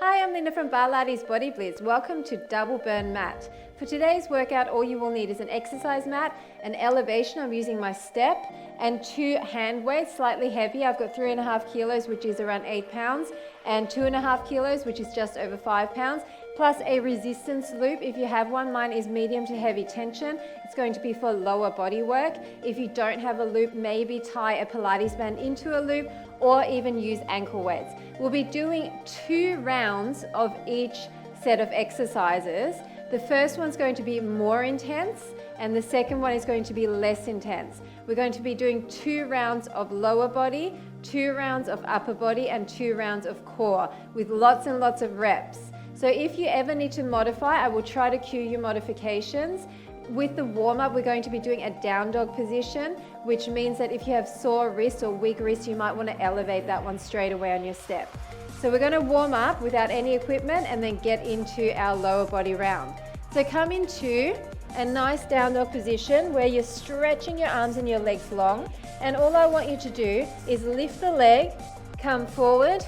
Hi, I'm Linda from Barlates Body Blitz. Welcome to Double Burn Mat. For today's workout, all you will need is an exercise mat, an elevation, I'm using my step, and 2 hand weights, slightly heavy. I've got 3.5 kilos, which is around 8 pounds, and 2.5 kilos, which is just over 5 pounds, plus a resistance loop. If you have one, mine is medium to heavy tension. It's going to be for lower body work. If you don't have a loop, maybe tie a Pilates band into a loop, or even use ankle weights. We'll be doing 2 rounds of each set of exercises. The first one's going to be more intense, and the second one is going to be less intense. We're going to be doing 2 rounds of lower body, 2 rounds of upper body, and 2 rounds of core with lots and lots of reps. So if you ever need to modify, I will try to cue your modifications. With the warm-up, we're going to be doing a down dog position, which means that if you have sore wrists or weak wrists, you might want to elevate that one straight away on your step. So we're going to warm up without any equipment and then get into our lower body round. So come into a nice down dog position where you're stretching your arms and your legs long. And all I want you to do is lift the leg, come forward,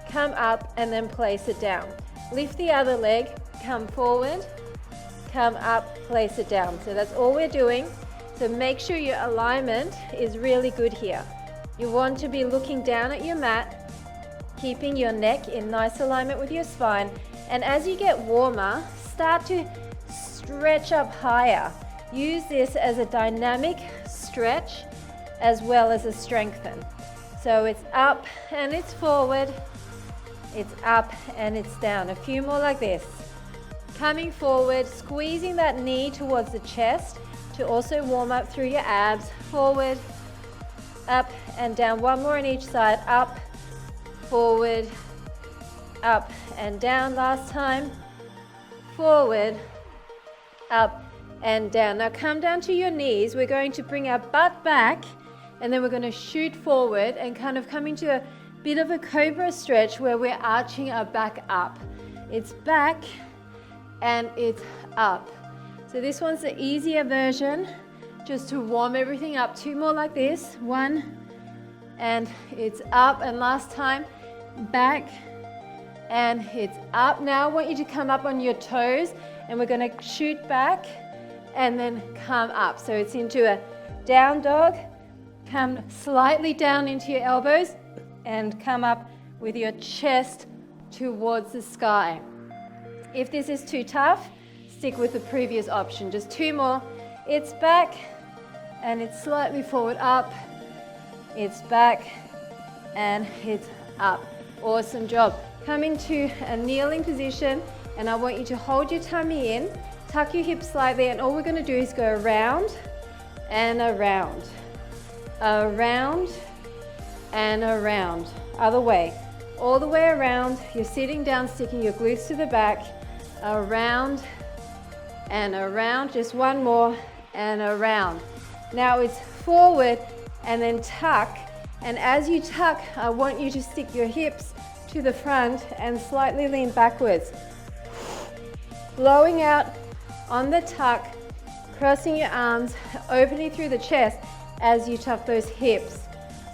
come up, and then place it down. Lift the other leg, come forward, come up, place it down. So that's all we're doing. So make sure your alignment is really good here. You want to be looking down at your mat, keeping your neck in nice alignment with your spine. And as you get warmer, start to stretch up higher. Use this as a dynamic stretch as well as a strengthen. So it's up and it's forward, it's up and it's down. A few more like this. Coming forward, squeezing that knee towards the chest to also warm up through your abs. Forward, up and down. One more on each side. Up, forward, up and down. Last time. Forward, up and down. Now come down to your knees. We're going to bring our butt back and then we're going to shoot forward and kind of come into a bit of a cobra stretch where we're arching our back up. It's back and it's up. So this one's the easier version, just to warm everything up. 2 more like this. 1, and it's up. And last time, back, and it's up. Now I want you to come up on your toes, and we're gonna shoot back, and then come up. So it's into a down dog, come slightly down into your elbows, and come up with your chest towards the sky. If this is too tough, stick with the previous option. Just 2 more. It's back and it's slightly forward, up. It's back and it's up. Awesome job. Come into a kneeling position and I want you to hold your tummy in, tuck your hips slightly, and all we're going to do is go around and around. Around and around. Other way. All the way around. You're sitting down, sticking your glutes to the back. Around and around. Just 1 more and around. Now it's forward and then tuck. And as you tuck, I want you to stick your hips to the front and slightly lean backwards. Blowing out on the tuck, crossing your arms, opening through the chest as you tuck those hips.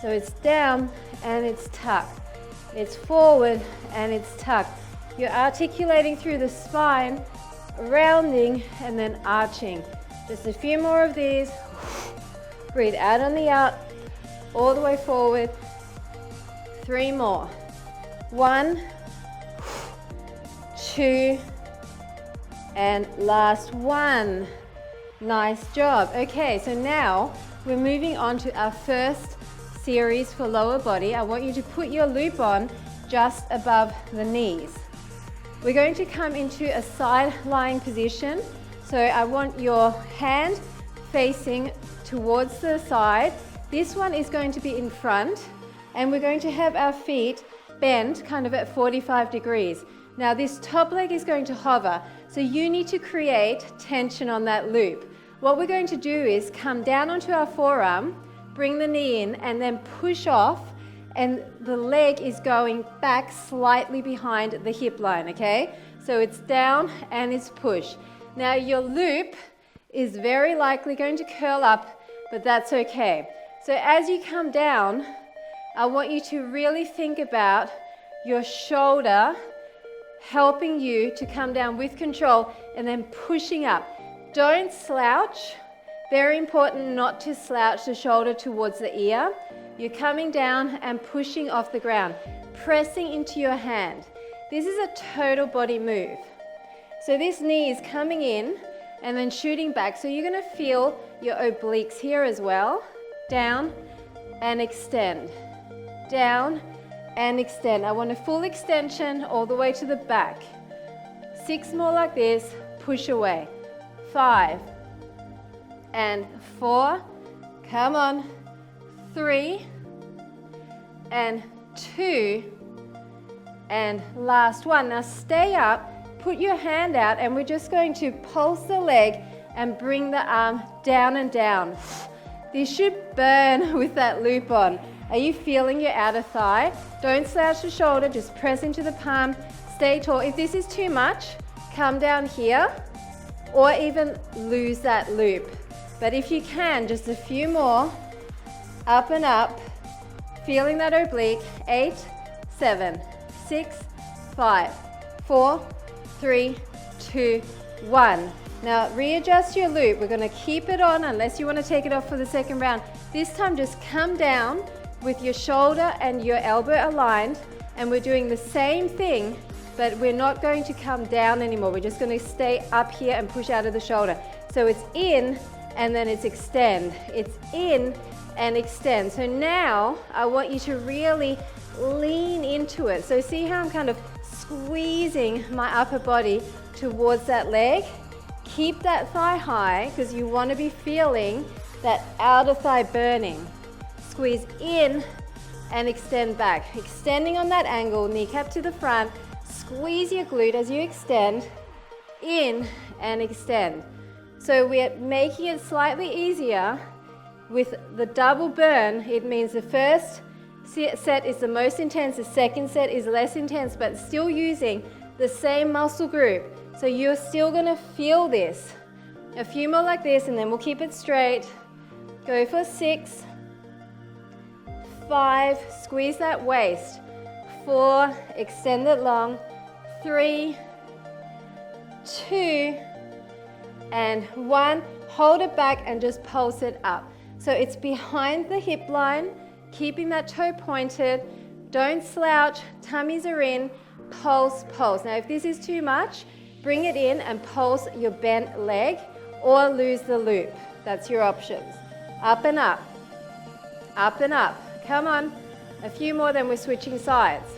So it's down and it's tucked. It's forward and it's tucked. You're articulating through the spine, rounding and then arching. Just a few more of these. Breathe out on the out, all the way forward. 3 more. 1, 2, and last one. Nice job. Okay, so now we're moving on to our first series for lower body. I want you to put your loop on just above the knees. We're going to come into a side lying position. So I want your hand facing towards the side. This one is going to be in front, and we're going to have our feet bent kind of at 45 degrees. Now this top leg is going to hover, so you need to create tension on that loop. What we're going to do is come down onto our forearm, bring the knee in, and then push off, and the leg is going back slightly behind the hip line, okay? So it's down and it's push. Now your loop is very likely going to curl up, but that's okay. So as you come down, I want you to really think about your shoulder helping you to come down with control and then pushing up. Don't slouch. Very important not to slouch the shoulder towards the ear. You're coming down and pushing off the ground, pressing into your hand. This is a total body move. So this knee is coming in and then shooting back. So you're going to feel your obliques here as well. Down and extend. Down and extend. I want a full extension all the way to the back. 6 more like this. Push away. 5 and 4. Come on. 3 and 2 and last one. Now stay up. Put your hand out and we're just going to pulse the leg and bring the arm down and down. This should burn with that loop on. Are you feeling your outer thigh? Don't slouch the shoulder, just press into the palm. Stay tall. If this is too much, come down here or even lose that loop. But if you can, just a few more. Up and up. Feeling that oblique. 8, 7, 6, 5, 4, 3, 2, 1. Now readjust your loop. We're going to keep it on unless you want to take it off for the second round. This time just come down with your shoulder and your elbow aligned, and we're doing the same thing, but we're not going to come down anymore. We're just going to stay up here and push out of the shoulder. So it's in and then it's extend. It's in and extend. So now I want you to really lean into it. So see how I'm kind of squeezing my upper body towards that leg. Keep that thigh high because you want to be feeling that outer thigh burning. Squeeze in and extend back. Extending on that angle, kneecap to the front. Squeeze your glute as you extend. In and extend. So we're making it slightly easier with the double burn. It means the first set is the most intense, the second set is less intense, but still using the same muscle group. So you're still gonna feel this. A few more like this and then we'll keep it straight. Go for 6, 5, squeeze that waist. 4, extend it long. 3, 2, and 1. Hold it back and just pulse it up. So it's behind the hip line, keeping that toe pointed. Don't slouch, tummies are in, pulse, pulse. Now if this is too much, bring it in and pulse your bent leg or lose the loop. That's your options. Up and up, up and up. Come on, a few more, then we're switching sides.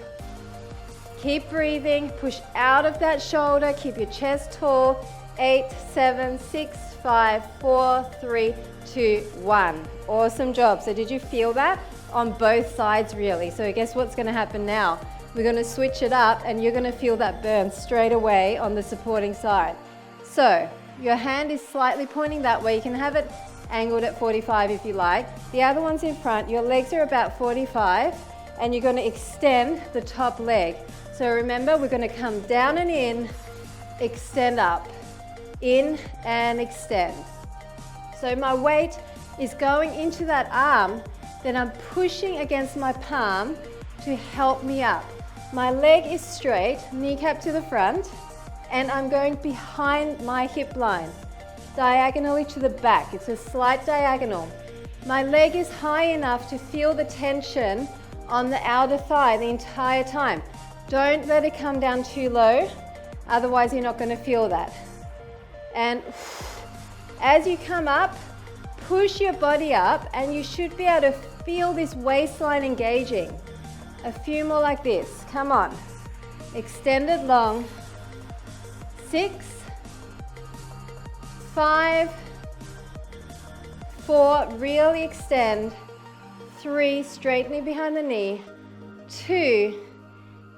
Keep breathing, push out of that shoulder, keep your chest tall. 8, 7, 6, 5, 4, 3, 2, 1. Awesome job. So did you feel that? On both sides really. So guess what's going to happen now? We're going to switch it up and you're going to feel that burn straight away on the supporting side. So your hand is slightly pointing that way. You can have it angled at 45 if you like. The other one's in front. Your legs are about 45 and you're going to extend the top leg. So remember, we're going to come down and in, extend up, in and extend. So my weight is going into that arm, then I'm pushing against my palm to help me up. My leg is straight, kneecap to the front, and I'm going behind my hip line, diagonally to the back. It's a slight diagonal. My leg is high enough to feel the tension on the outer thigh the entire time. Don't let it come down too low, otherwise you're not going to feel that. And as you come up, push your body up and you should be able to feel this waistline engaging. A few more like this. Come on. Extend it long. 6, 5, 4, really extend. 3, straightening behind the knee. 2,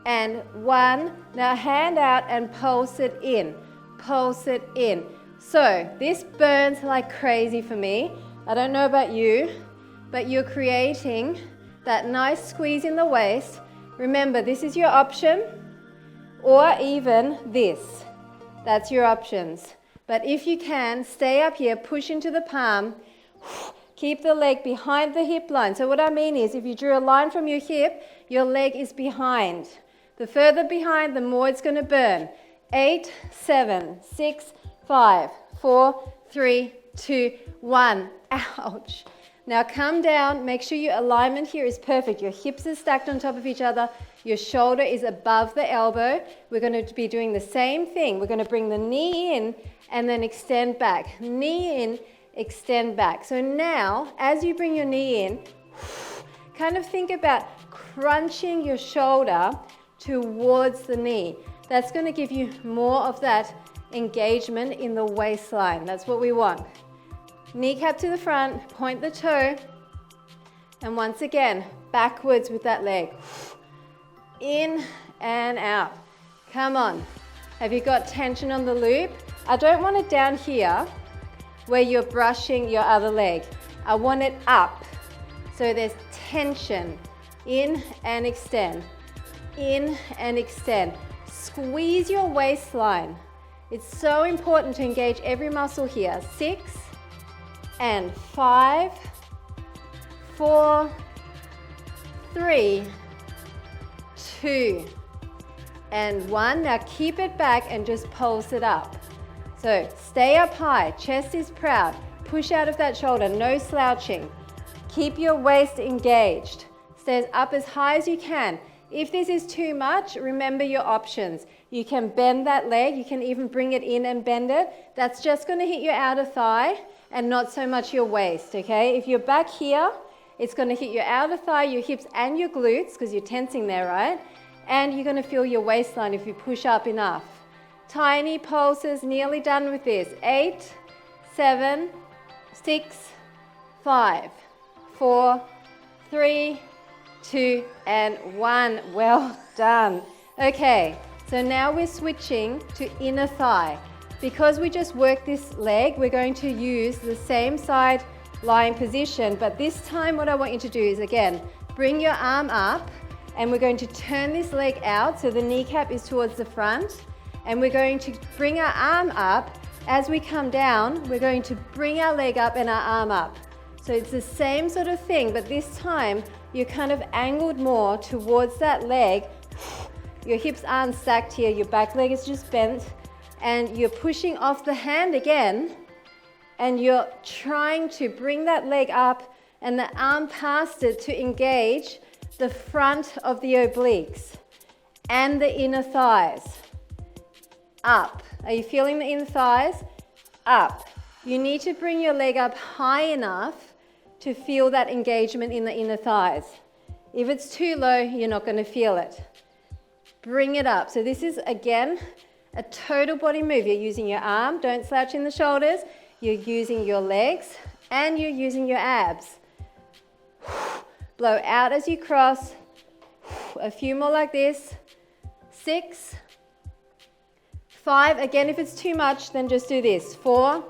and 1. Now hand out and pulse it in. Pulse it in. So this burns like crazy for me. I don't know about you, but you're creating that nice squeeze in the waist. Remember, this is your option, or even this. That's your options. But if you can, stay up here, push into the palm, keep the leg behind the hip line. So what I mean is, if you drew a line from your hip, your leg is behind. The further behind, the more it's going to burn. 8, 7, 6, 5, 4, 3, 2, 1. Ouch. Now come down, make sure your alignment here is perfect. Your hips are stacked on top of each other. Your shoulder is above the elbow. We're going to be doing the same thing. We're going to bring the knee in and then extend back. Knee in, extend back. So now, as you bring your knee in, kind of think about crunching your shoulder towards the knee. That's going to give you more of that engagement in the waistline. That's what we want. Kneecap to the front, point the toe, and once again, backwards with that leg. In and out. Come on. Have you got tension on the loop? I don't want it down here where you're brushing your other leg. I want it up. So there's tension. In and extend. In and extend. Squeeze your waistline. It's so important to engage every muscle here. 6 and 5, 4, 3, 2, and 1. Now keep it back and just pulse it up. So stay up high, chest is proud. Push out of that shoulder, no slouching. Keep your waist engaged. Stay up as high as you can. If this is too much, remember your options. You can bend that leg, you can even bring it in and bend it. That's just going to hit your outer thigh and not so much your waist, okay? If you're back here, it's going to hit your outer thigh, your hips and your glutes because you're tensing there, right? And you're going to feel your waistline if you push up enough. Tiny pulses, nearly done with this. 8, 7, 6, 5, 4, 3, 2, and 1. Well done. Okay, so now we're switching to inner thigh. Because we just worked this leg, we're going to use the same side lying position, but this time what I want you to do is, again, bring your arm up, and we're going to turn this leg out so the kneecap is towards the front, and we're going to bring our arm up. As we come down, we're going to bring our leg up and our arm up. So it's the same sort of thing, but this time you're kind of angled more towards that leg. Your hips aren't stacked here, your back leg is just bent, and you're pushing off the hand again, and you're trying to bring that leg up and the arm past it to engage the front of the obliques and the inner thighs. Up. Are you feeling the inner thighs? Up. You need to bring your leg up high enough to feel that engagement in the inner thighs. If it's too low, you're not going to feel it. Bring it up. So this is, again, a total body move. You're using your arm, don't slouch in the shoulders. You're using your legs and you're using your abs. Blow out as you cross. A few more like this. 6, 5. Again, if it's too much, then just do this. 4.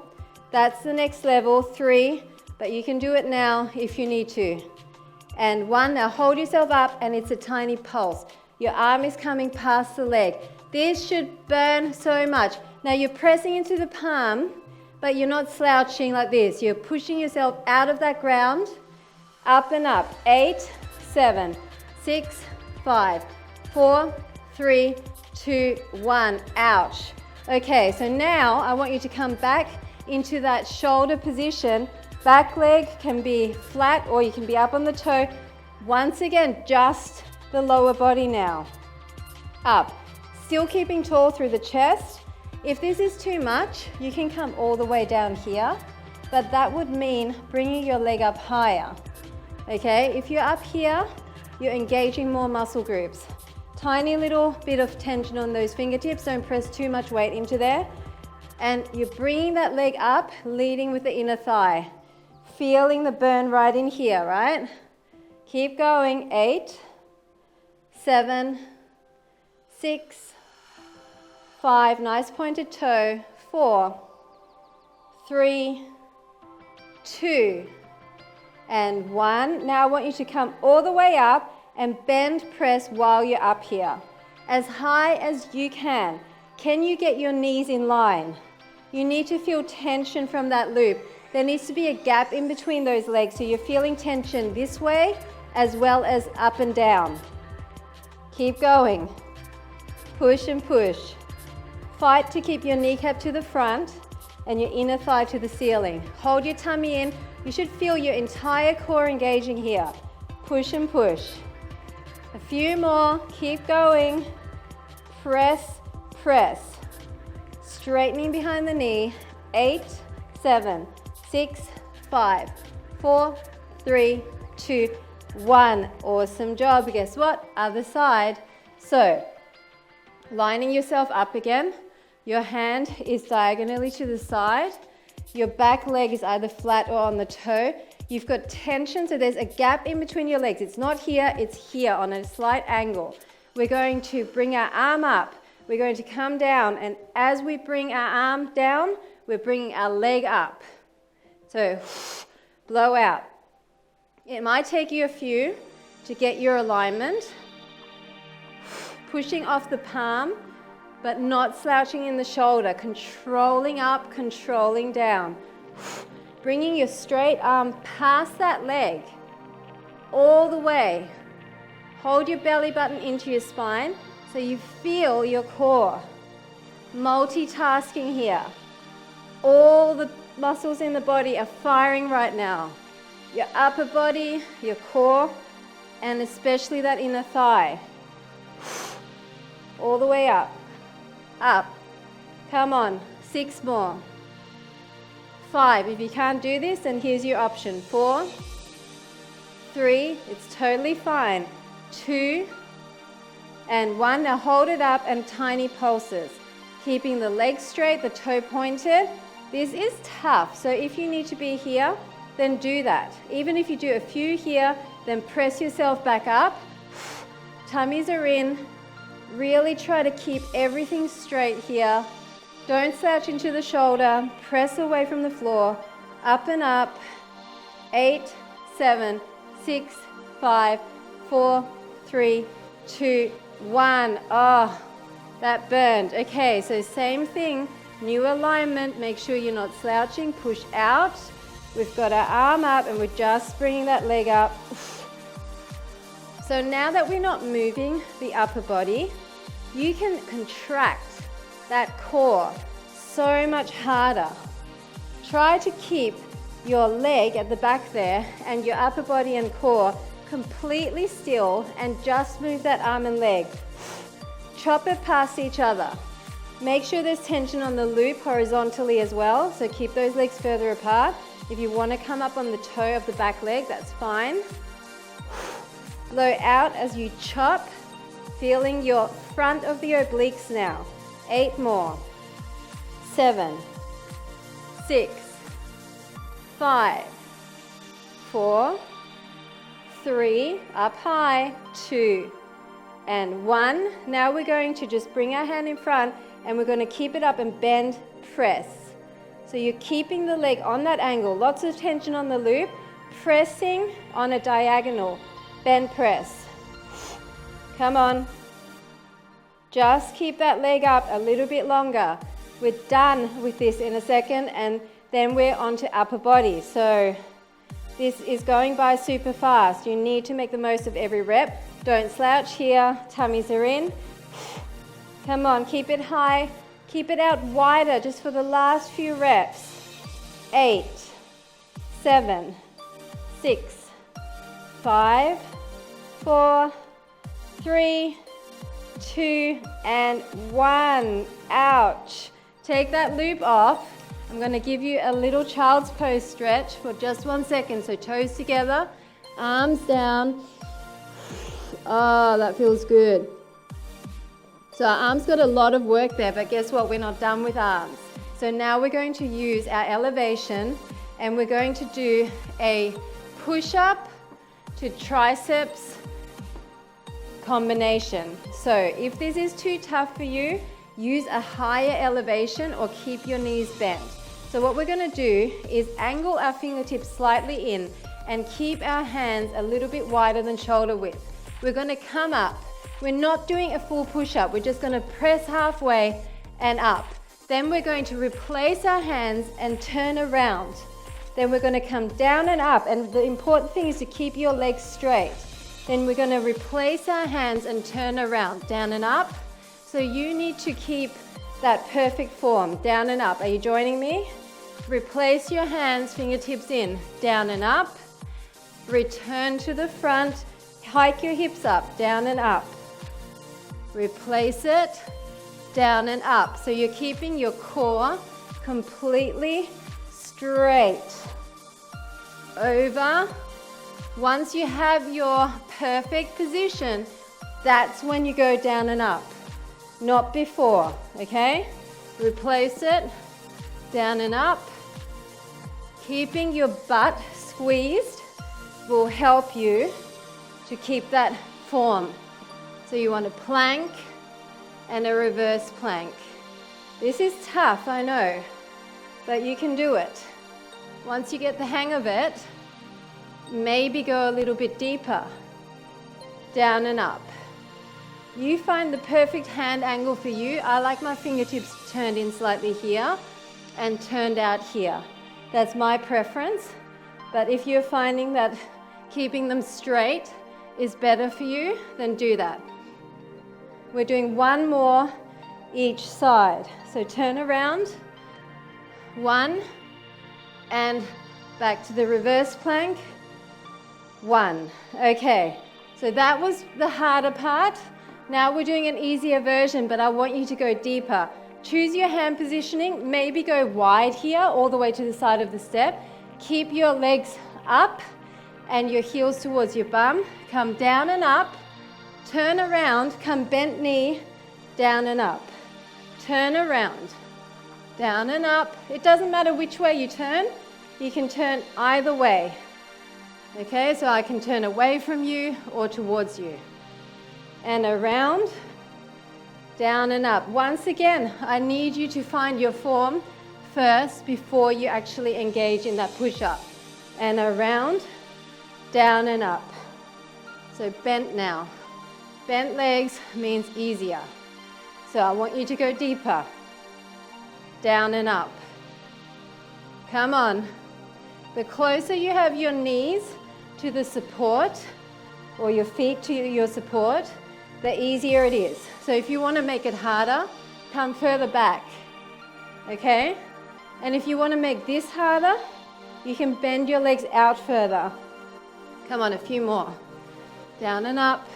That's the next level. 3. But you can do it now if you need to. And 1. Now hold yourself up and it's a tiny pulse. Your arm is coming past the leg. This should burn so much. Now you're pressing into the palm, but you're not slouching like this. You're pushing yourself out of that ground, up and up. 8, 7, 6, 5, 4, 3, 2, 1. Ouch. Okay, so now I want you to come back into that shoulder position. Back leg can be flat or you can be up on the toe. Once again, just the lower body now. Up. Still keeping tall through the chest. If this is too much, you can come all the way down here, but that would mean bringing your leg up higher. Okay, if you're up here, you're engaging more muscle groups. Tiny little bit of tension on those fingertips, don't press too much weight into there. And you're bringing that leg up, leading with the inner thigh. Feeling the burn right in here, right? Keep going. 8, 7, 6, 5, nice pointed toe. 4, 3, 2, and 1. Now I want you to come all the way up and bend press while you're up here. As high as you can. Can you get your knees in line? You need to feel tension from that loop. There needs to be a gap in between those legs so you're feeling tension this way as well as up and down. Keep going. push and push. Fight to keep your kneecap to the front and your inner thigh to the ceiling. Hold your tummy in. You should feel your entire core engaging here. Push and push. A few more, keep going. Press, press. Straightening behind the knee. 8, 7, 6, 5, 4, 3, 2, 1. Awesome job. Guess what? Other side. So, lining yourself up again. Your hand is diagonally to the side. Your back leg is either flat or on the toe. You've got tension, so there's a gap in between your legs. It's not here, it's here on a slight angle. We're going to bring our arm up. We're going to come down, and as we bring our arm down, we're bringing our leg up. So, blow out. It might take you a few to get your alignment. Pushing off the palm, but not slouching in the shoulder. Controlling up, controlling down. Bringing your straight arm past that leg, all the way. Hold your belly button into your spine so you feel your core. Multitasking here. All the muscles in the body are firing right now. Your upper body, your core, and especially that inner thigh. All the way up. Up. Come on. 6 more. 5. If you can't do this, then here's your option. 4, 3, it's totally fine. 2, and 1. Now hold it up and tiny pulses. Keeping the legs straight, the toe pointed. This is tough, so if you need to be here, then do that. Even if you do a few here, then press yourself back up. Tummies are in. Really try to keep everything straight here. Don't slouch into the shoulder. Press away from the floor. Up and up. 8, 7, 6, 5, 4, 3, 2, 1. Oh, that burned. Okay, so same thing. New alignment. Make sure you're not slouching. Push out. We've got our arm up and we're just bringing that leg up. So now that we're not moving the upper body, you can contract that core so much harder. Try to keep your leg at the back there and your upper body and core completely still and just move that arm and leg. Chop it past each other. Make sure there's tension on the loop horizontally as well, so keep those legs further apart. If you want to come up on the toe of the back leg, that's fine. Blow out as you chop, feeling your front of the obliques now. 8 more. 7, 6, 5, 4, 3, up high, 2, and 1. Now we're going to just bring our hand in front and we're going to keep it up and bend, press. So you're keeping the leg on that angle, lots of tension on the loop, pressing on a diagonal, bend, press. Come on. Just keep that leg up a little bit longer. We're done with this in a second and then we're on to upper body. So this is going by super fast. You need to make the most of every rep. Don't slouch here, tummies are in. Come on, keep it high. Keep it out wider just for the last few reps. 8, 7, 6, 5, 4, 3, 2, and 1. Ouch. Take that loop off. I'm going to give you a little child's pose stretch for just 1 second. So toes together, arms down. Oh, that feels good. So our arms got a lot of work there, but guess what? We're not done with arms. So now we're going to use our elevation and we're going to do a push-up to triceps combination. So if this is too tough for you, use a higher elevation or keep your knees bent. So what we're going to do is angle our fingertips slightly in and keep our hands a little bit wider than shoulder width. We're going to come up. We're not doing a full push-up. We're just going to press halfway and up. Then we're going to replace our hands and turn around. Then we're going to come down and up. And the important thing is to keep your legs straight. Then we're going to replace our hands and turn around, down and up. So you need to keep that perfect form, down and up. Are you joining me? Replace your hands, fingertips in, down and up. Return to the front, hike your hips up, down and up. Replace it, down and up. So you're keeping your core completely straight. Over. Once you have your perfect position, that's when you go down and up, not before, okay? Replace it, down and up. Keeping your butt squeezed will help you to keep that form. So you want a plank and a reverse plank. This is tough, I know, but you can do it. Once you get the hang of it, maybe go a little bit deeper, down and up. You find the perfect hand angle for you. I like my fingertips turned in slightly here and turned out here. That's my preference, but if you're finding that keeping them straight is better for you, then do that. We're doing one more each side. So turn around, one, and back to the reverse plank, one. Okay, so that was the harder part. Now we're doing an easier version, but I want you to go deeper. Choose your hand positioning, maybe go wide here, all the way to the side of the step. Keep your legs up and your heels towards your bum. Come down and up, turn around, come bent knee, down and up. Turn around, down and up. It doesn't matter which way you turn. You can turn either way. Okay, so I can turn away from you or towards you. And around, down and up. Once again, I need you to find your form first before you actually engage in that push-up. And around, down and up. So bent now. Bent legs means easier. So I want you to go deeper. Down and up. Come on. The closer you have your knees to the support, or your feet to your support, the easier it is. So if you want to make it harder, come further back, okay? And if you want to make this harder, you can bend your legs out further. Come on, a few more. Down and up,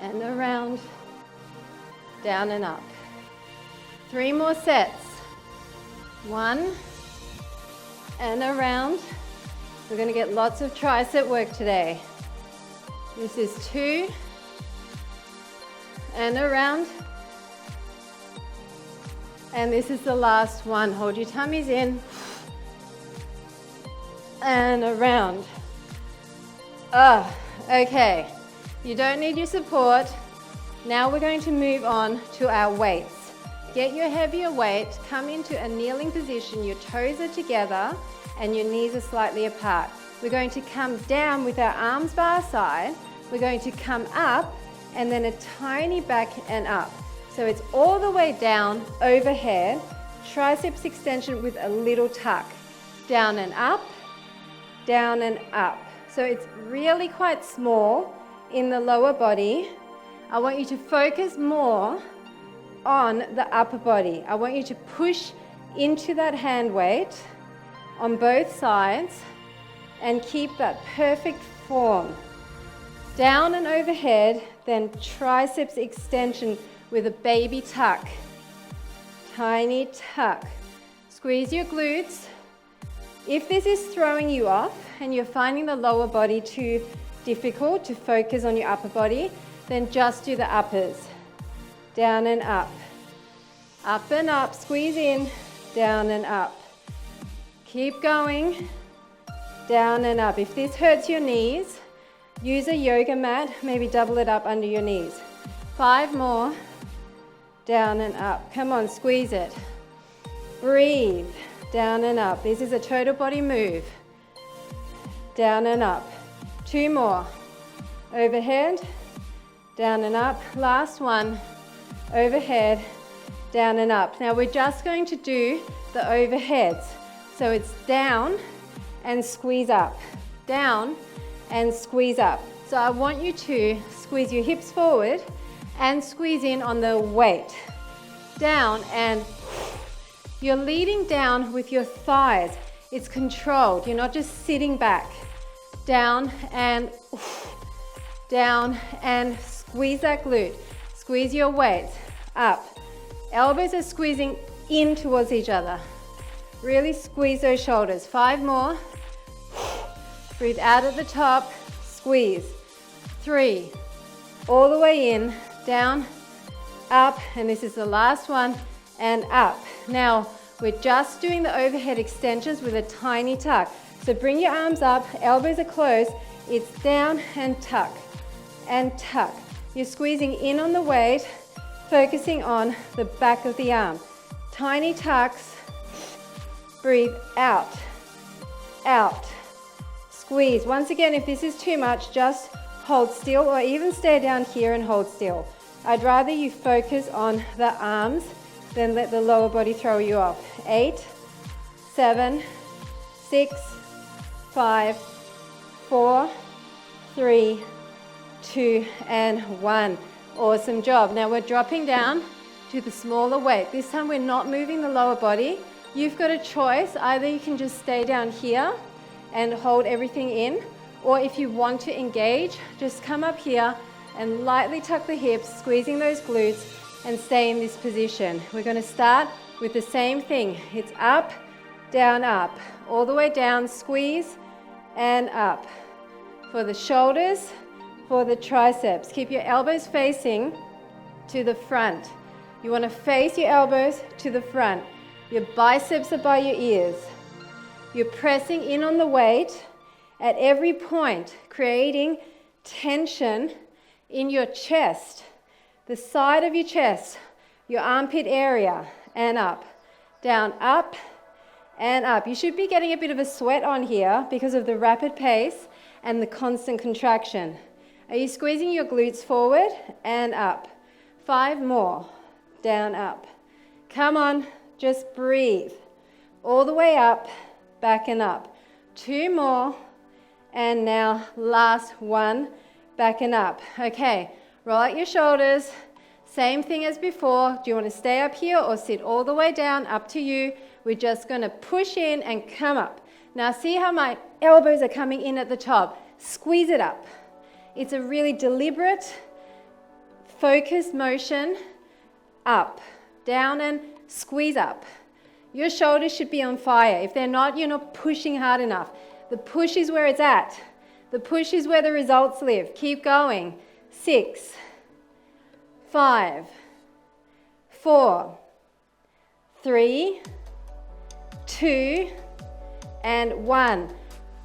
and around, down and up. 3 more sets. 1, and around. We're going to get lots of tricep work today. This is 2, and around. And this is the last one. Hold your tummies in. And around. Okay. You don't need your support. Now we're going to move on to our weights. Get your heavier weight, come into a kneeling position, your toes are together and your knees are slightly apart. We're going to come down with our arms by our side. We're going to come up and then a tiny back and up. So it's all the way down, overhead, triceps extension with a little tuck. Down and up, down and up. So it's really quite small in the lower body. I want you to focus more on the upper body. I want you to push into that hand weight on both sides and keep that perfect form. Down and overhead, then triceps extension with a baby tuck. Tiny tuck. Squeeze your glutes. If this is throwing you off and you're finding the lower body too difficult to focus on your upper body, then just do the uppers. Down and up. Up and up, squeeze in, down and up. Keep going, down and up. If this hurts your knees, use a yoga mat, maybe double it up under your knees. 5 more, down and up. Come on, squeeze it. Breathe, down and up. This is a total body move. Down and up. 2 more. Overhead, down and up. Last one, overhead, down and up. Now we're just going to do the overheads. So it's down and squeeze up, down and squeeze up. So I want you to squeeze your hips forward and squeeze in on the weight. Down, and you're leading down with your thighs. It's controlled. You're not just sitting back. Down and squeeze that glute. Squeeze your weight up. Elbows are squeezing in towards each other. Really squeeze those shoulders. 5 more. Breathe out at the top. Squeeze. 3. All the way in, down, up, and this is the last one, and up. Now, we're just doing the overhead extensions with a tiny tuck. So bring your arms up, elbows are closed. It's down and tuck, and tuck. You're squeezing in on the weight, focusing on the back of the arm. Tiny tucks. Breathe out, out. Squeeze. Once again, if this is too much, just hold still, or even stay down here and hold still. I'd rather you focus on the arms than let the lower body throw you off. 8, 7, 6, 5, 4, 3, 2, and 1. Awesome job. Now we're dropping down to the smaller weight. This time we're not moving the lower body. You've got a choice. Either you can just stay down here and hold everything in, or if you want to engage, just come up here and lightly tuck the hips, squeezing those glutes, and stay in this position. We're going to start with the same thing. It's up, all the way down, squeeze, and up. For the shoulders, for the triceps, keep your elbows facing to the front. You want to face your elbows to the front. Your biceps are by your ears. You're pressing in on the weight at every point, creating tension in your chest, the side of your chest, your armpit area, and up, down, up, and up. You should be getting a bit of a sweat on here because of the rapid pace and the constant contraction. Are you squeezing your glutes forward and up? 5 more, down, up. Come on, just breathe. All the way up, back and up. 2 more, and now last one, back and up. Okay, roll out your shoulders. Same thing as before. Do you want to stay up here or sit all the way down? Up to you. We're just going to push in and come up. Now see how my elbows are coming in at the top. Squeeze it up. It's a really deliberate, focused motion. Up, down, and squeeze up. Your shoulders should be on fire. If they're not, you're not pushing hard enough. The push is where it's at. The push is where the results live. Keep going. 6, 5, 4, 3, 2, and 1.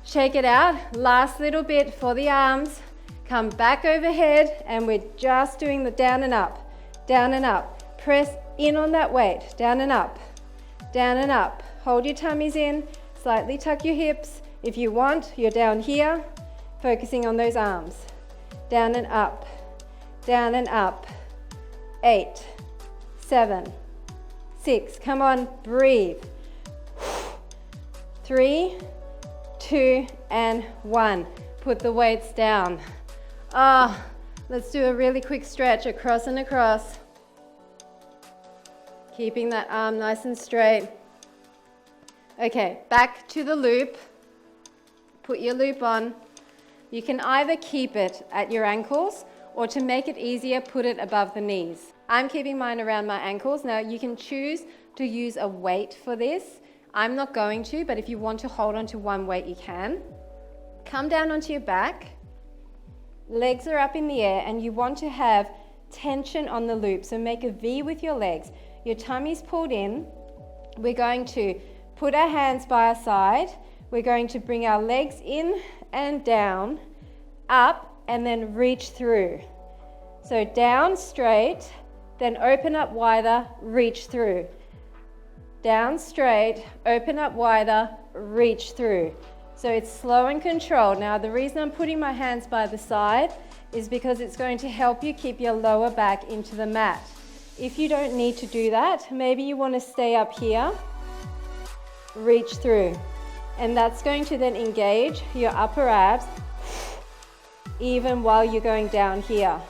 Shake it out. Last little bit for the arms. Come back overhead, and we're just doing the down and up, down and up. Press in on that weight, down and up, down and up. Hold your tummies in, slightly tuck your hips. If you want, you're down here, focusing on those arms. Down and up, down and up. 8, 7, 6, come on, breathe. 3, 2, and 1. Put the weights down. Let's do a really quick stretch across and across. Keeping that arm nice and straight. Okay, back to the loop. Put your loop on. You can either keep it at your ankles, or to make it easier, put it above the knees. I'm keeping mine around my ankles. Now you can choose to use a weight for this. I'm not going to, but if you want to hold on to one weight, you can. Come down onto your back. Legs are up in the air, and you want to have tension on the loop. So make a V with your legs. Your tummy's pulled in. We're going to put our hands by our side. We're going to bring our legs in and down, up, and then reach through. So down straight, then open up wider, reach through. Down straight, open up wider, reach through. So it's slow and controlled. Now the reason I'm putting my hands by the side is because it's going to help you keep your lower back into the mat. If you don't need to do that, maybe you want to stay up here, reach through. And that's going to then engage your upper abs even while you're going down here.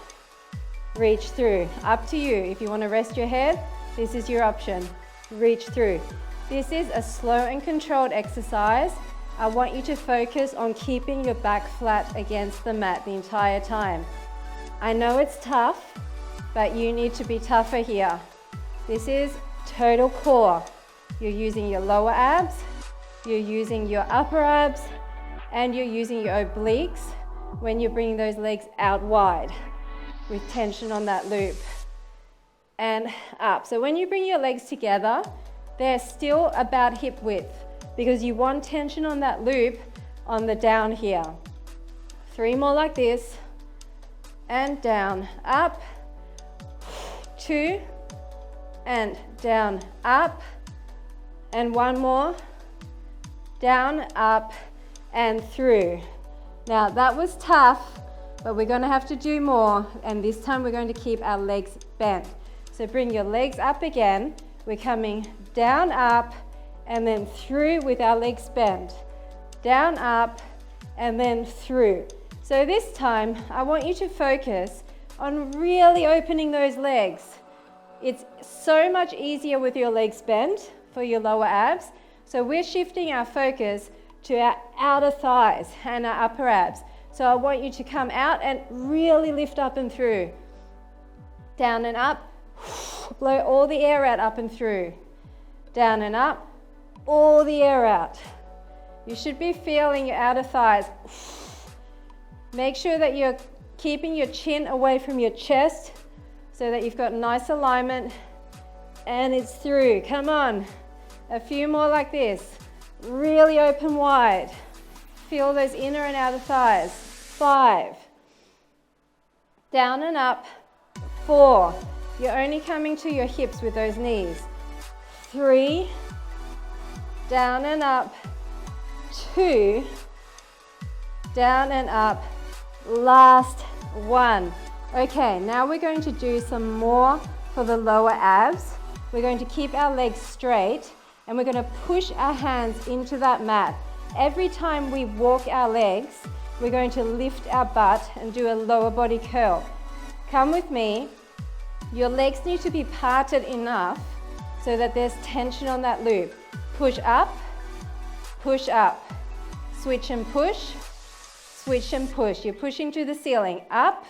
reach through. Up to you. If you want to rest your head, this is your option. Reach through. This is a slow and controlled exercise. I want you to focus on keeping your back flat against the mat the entire time. I know it's tough, but you need to be tougher here. This is total core. You're using your lower abs, you're using your upper abs, and you're using your obliques when you're bringing those legs out wide with tension on that loop and up. So when you bring your legs together, they're still about hip width because you want tension on that loop on the down here. 3 more like this, and down, up, 2, and down, up, and 1 more, down, up, and through. Now that was tough, but we're going to have to do more, and this time we're going to keep our legs bent. So bring your legs up again. We're coming down, up, and then through with our legs bent. Down, up, and then through. So this time, I want you to focus on really opening those legs. It's so much easier with your legs bent for your lower abs. So we're shifting our focus to our outer thighs and our upper abs. So I want you to come out and really lift up and through. Down and up, blow all the air out, up and through. Down and up, all the air out. You should be feeling your outer thighs. Make sure that you're keeping your chin away from your chest so that you've got nice alignment, and it's through. Come on, a few more like this. Really open wide. Feel those inner and outer thighs. 5. Down and up. 4. You're only coming to your hips with those knees. 3. Down and up. 2. Down and up. Last 1. Okay, now we're going to do some more for the lower abs. We're going to keep our legs straight, and we're going to push our hands into that mat. Every time we walk our legs, we're going to lift our butt and do a lower body curl. Come with me. Your legs need to be parted enough so that there's tension on that loop. Push up, switch and push, switch and push. You're pushing to the ceiling, up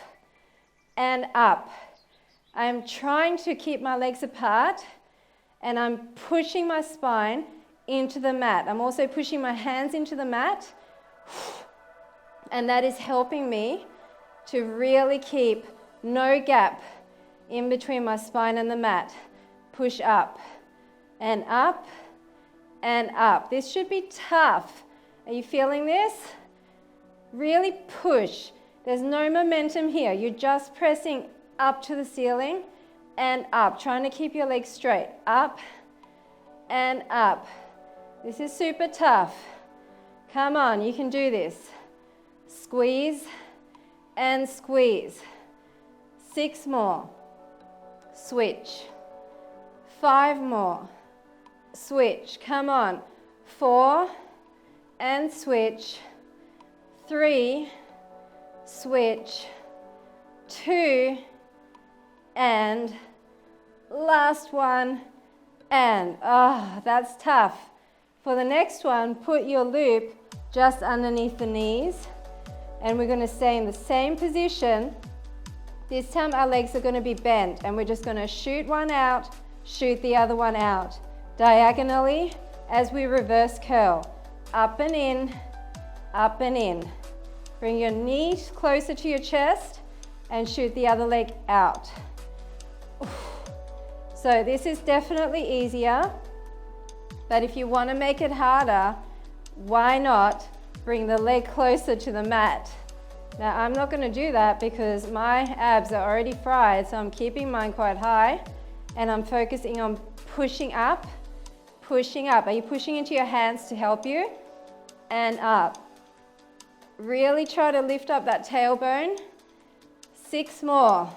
and up. I'm trying to keep my legs apart, and I'm pushing my spine into the mat. I'm also pushing my hands into the mat, and that is helping me to really keep no gap in between my spine and the mat. Push up and up and up. This should be tough. Are you feeling this? Really push. There's no momentum here. You're just pressing up to the ceiling and up, trying to keep your legs straight. Up and up. This is super tough. Come on, you can do this. Squeeze and squeeze. 6 more. Switch. 5 more. Switch. Come on. 4 and switch. 3, switch. 2 and last 1 and. That's tough. For the next one, put your loop just underneath the knees, and we're going to stay in the same position. This time our legs are going to be bent, and we're just going to shoot one out, shoot the other one out diagonally as we reverse curl. Up and in, up and in. Bring your knee closer to your chest and shoot the other leg out. So this is definitely easier, but if you want to make it harder, why not bring the leg closer to the mat? Now I'm not going to do that because my abs are already fried, so I'm keeping mine quite high, and I'm focusing on pushing up, pushing up. Are you pushing into your hands to help you? And up. Really try to lift up that tailbone. 6 more.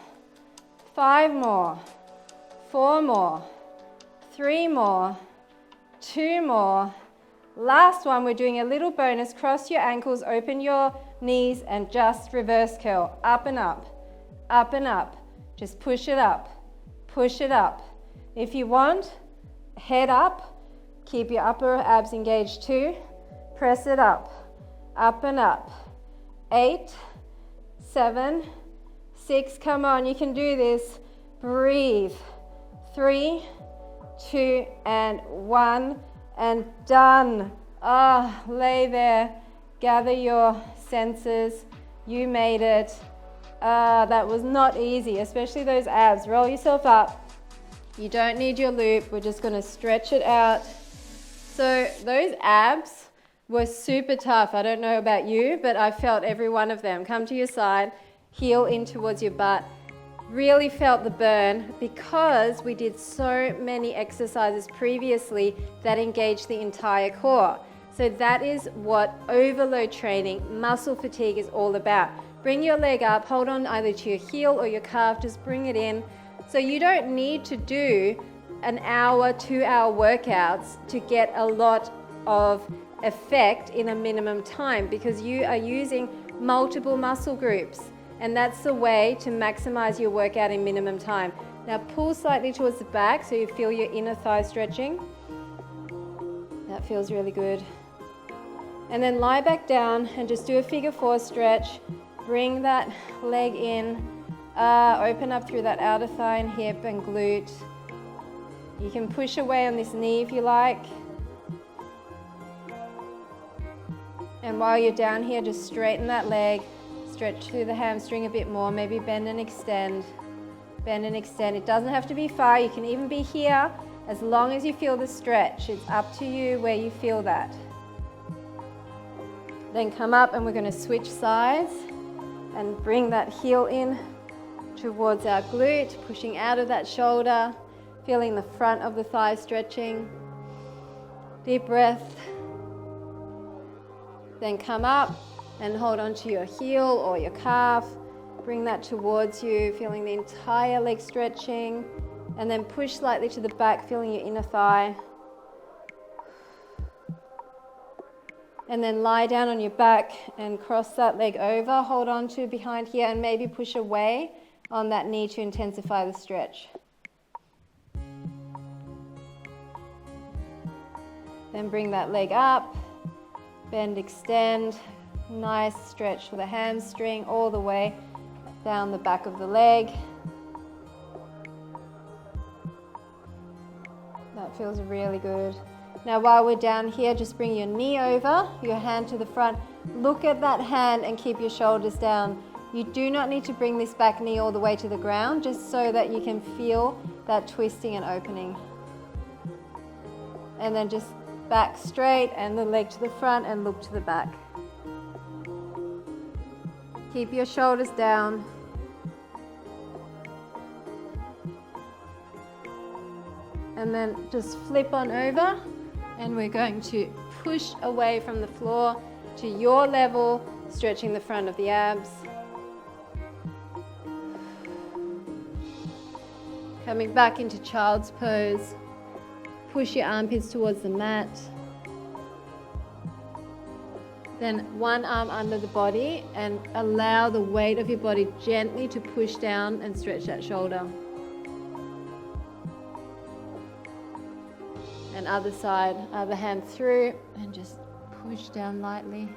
5 more. 4 more. 3 more. 2 more. Last one, we're doing a little bonus. Cross your ankles, open your knees, and just reverse curl. Up and up. Up and up. Just push it up, push it up. If you want, head up, keep your upper abs engaged too. Press it up and up. 8, 7, 6, come on, you can do this. Breathe. 3, 2, and 1, and done. Lay there, gather your senses. You made it. That was not easy, especially those abs. Roll yourself up. You don't need your loop. We're just going to stretch it out. So those abs were super tough. I don't know about you, but I felt every one of them. Come to your side, heel in towards your butt. Really felt the burn because we did so many exercises previously that engaged the entire core. So that is what overload training, muscle fatigue is all about. Bring your leg up, hold on either to your heel or your calf, just bring it in. So you don't need to do an hour, 2-hour workouts to get a lot of effect in a minimum time because you are using multiple muscle groups. And that's the way to maximize your workout in minimum time. Now pull slightly towards the back so you feel your inner thigh stretching. That feels really good. And then lie back down and just do a figure 4 stretch. Bring that leg in, open up through that outer thigh and hip and glute. You can push away on this knee if you like. And while you're down here, just straighten that leg, stretch through the hamstring a bit more, maybe bend and extend. Bend and extend. It doesn't have to be far, you can even be here as long as you feel the stretch. It's up to you where you feel that. Then come up and we're going to switch sides and bring that heel in towards our glute, pushing out of that shoulder, feeling the front of the thigh stretching. Deep breath. Then come up and hold on to your heel or your calf. Bring that towards you, feeling the entire leg stretching. And then push slightly to the back, feeling your inner thigh. And then lie down on your back and cross that leg over. Hold on to behind here and maybe push away on that knee to intensify the stretch. Then bring that leg up, bend, extend. Nice stretch for the hamstring all the way down the back of the leg. That feels really good. Now while we're down here, just bring your knee over, your hand to the front. Look at that hand and keep your shoulders down. You do not need to bring this back knee all the way to the ground, just so that you can feel that twisting and opening. And then just back straight and the leg to the front and look to the back. Keep your shoulders down. And then just flip on over. And we're going to push away from the floor to your level, stretching the front of the abs. Coming back into child's pose. Push your armpits towards the mat. Then one arm under the body and allow the weight of your body gently to push down and stretch that shoulder. And other side, other hand through and just push down lightly.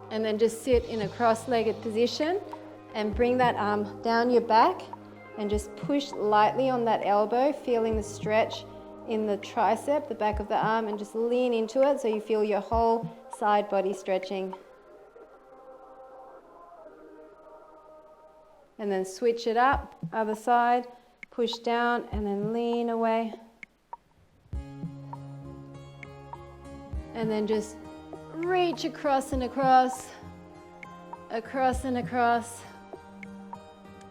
And then just sit in a cross-legged position and bring that arm down your back and just push lightly on that elbow, feeling the stretch in the tricep, the back of the arm, and just lean into it so you feel your whole side body stretching. And then switch it up, other side. Push down and then lean away. And then just reach across and across, across and across,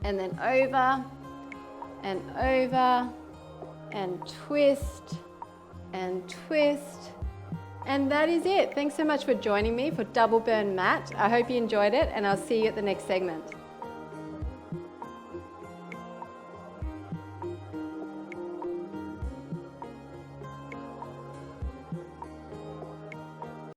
and then over and over, and twist and twist. And that is it. Thanks so much for joining me for Double Burn Mat. I hope you enjoyed it, and I'll see you at the next segment.